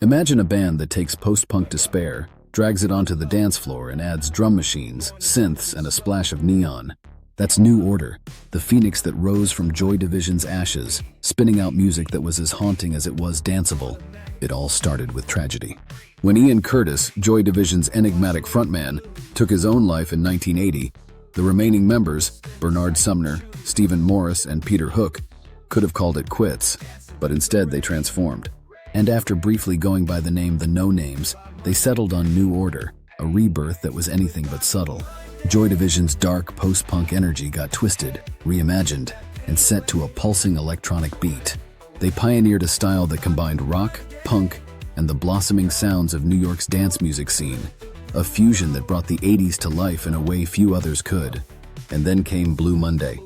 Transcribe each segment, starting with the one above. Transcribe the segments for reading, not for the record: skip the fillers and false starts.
Imagine a band that takes post-punk despair, drags it onto the dance floor and adds drum machines, synths, and a splash of neon. That's New Order, the phoenix that rose from Joy Division's ashes, spinning out music that was as haunting as it was danceable. It all started with tragedy. When Ian Curtis, Joy Division's enigmatic frontman, took his own life in 1980, the remaining members, Bernard Sumner, Stephen Morris, and Peter Hook, could have called it quits, but instead they transformed. And after briefly going by the name The No Names, they settled on New Order, a rebirth that was anything but subtle. Joy Division's dark post-punk energy got twisted, reimagined, and set to a pulsing electronic beat. They pioneered a style that combined rock, punk, and the blossoming sounds of New York's dance music scene, a fusion that brought the 80s to life in a way few others could. And then came Blue Monday.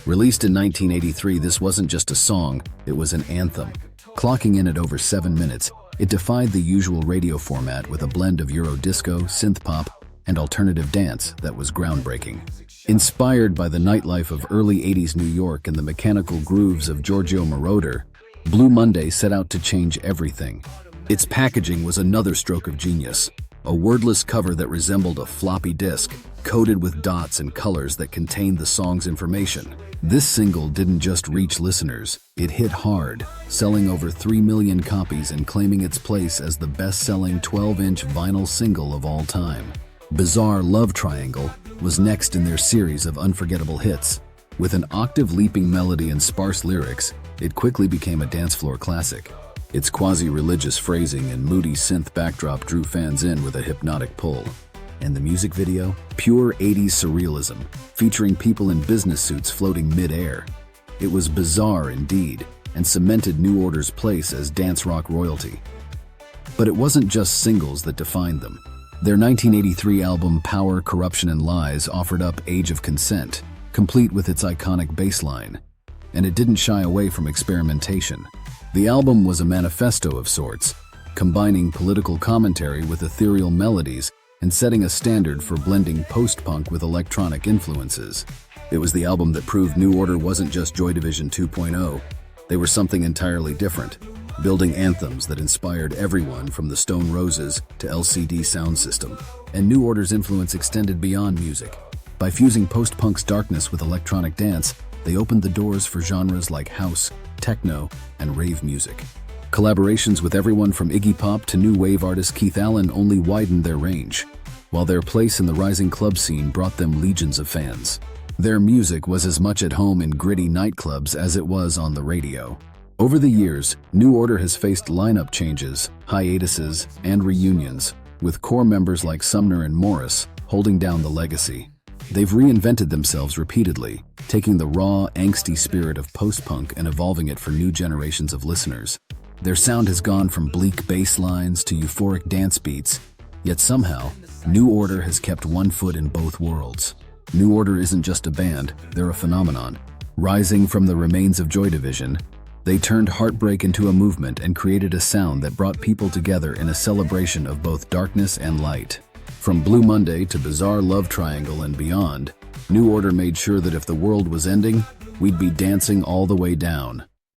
Released in 1983, this wasn't just a song, it was an anthem. Clocking in at over 7 minutes, it defied the usual radio format with a blend of Euro disco, synth-pop, and alternative dance that was groundbreaking. Inspired by the nightlife of early 80s New York and the mechanical grooves of Giorgio Moroder, Blue Monday set out to change everything. Its packaging was another stroke of genius, a wordless cover that resembled a floppy disk, coated with dots and colors that contained the song's information. This single didn't just reach listeners, it hit hard, selling over 3 million copies and claiming its place as the best-selling 12-inch vinyl single of all time. Bizarre Love Triangle was next in their series of unforgettable hits. With an octave-leaping melody and sparse lyrics, it quickly became a dance-floor classic. Its quasi-religious phrasing and moody synth backdrop drew fans in with a hypnotic pull. And the music video? Pure 80s surrealism, featuring people in business suits floating mid-air. It was bizarre indeed, and cemented New Order's place as dance rock royalty. But it wasn't just singles that defined them. Their 1983 album Power, Corruption, and Lies offered up Age of Consent, complete with its iconic bass line. And it didn't shy away from experimentation. The album was a manifesto of sorts, combining political commentary with ethereal melodies and setting a standard for blending post-punk with electronic influences. It was the album that proved New Order wasn't just Joy Division 2.0. They were something entirely different, building anthems that inspired everyone from the Stone Roses to LCD Sound System. And New Order's influence extended beyond music. By fusing post-punk's darkness with electronic dance, they opened the doors for genres like house, techno, and rave music. Collaborations with everyone from Iggy Pop to new wave artist Keith Allen only widened their range, while their place in the rising club scene brought them legions of fans. Their music was as much at home in gritty nightclubs as it was on the radio. Over the years, New Order has faced lineup changes, hiatuses, and reunions, with core members like Sumner and Morris holding down the legacy. They've reinvented themselves repeatedly, taking the raw, angsty spirit of post-punk and evolving it for new generations of listeners. Their sound has gone from bleak bass lines to euphoric dance beats, yet somehow, New Order has kept one foot in both worlds. New Order isn't just a band, they're a phenomenon. Rising from the remains of Joy Division, they turned heartbreak into a movement and created a sound that brought people together in a celebration of both darkness and light. From Blue Monday to Bizarre Love Triangle and beyond, New Order made sure that if the world was ending, we'd be dancing all the way down.